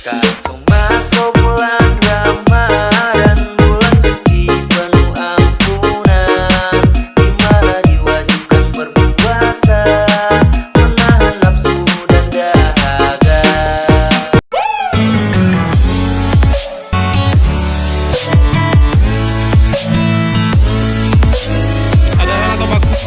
Langsung masuk bulan Ramadan, bulan suci penuh ampunan, dimana diwajibkan berpuasa, menahan nafsu dan dahaga. Ada yang atau bagus?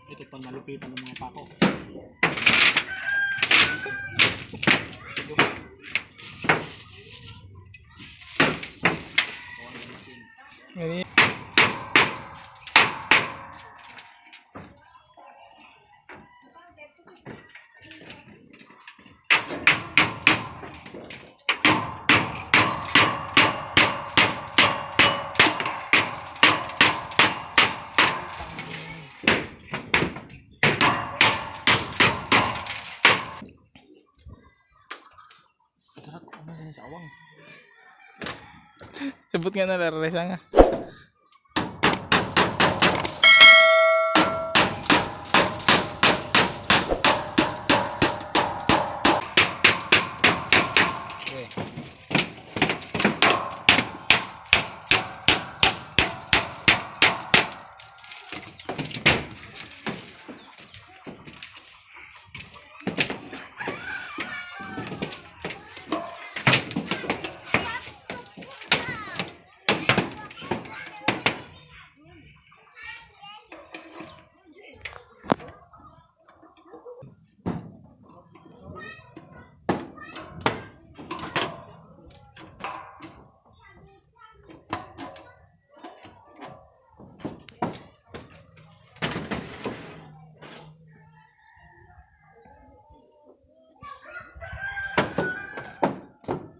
Ito pa malupitan ng mga pako. Ini sawang. Sebut nga na laresa nga.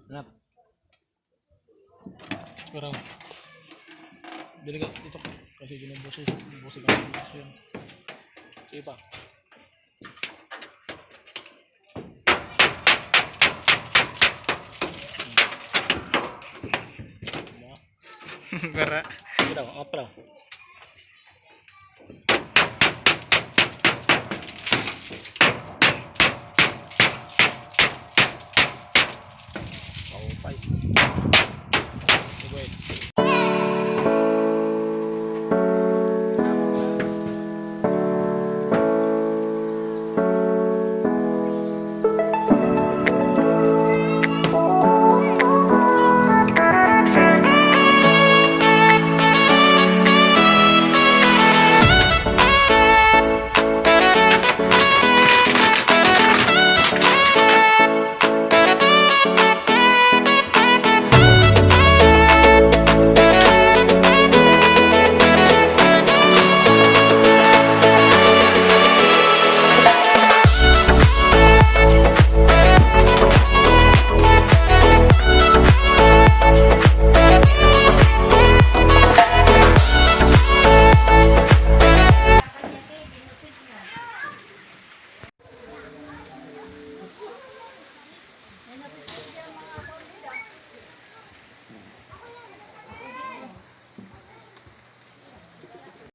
Enak. Kurang. Jadi kan itu kasih gini bosnya kasih yang siapa? Berat. Tidak apa?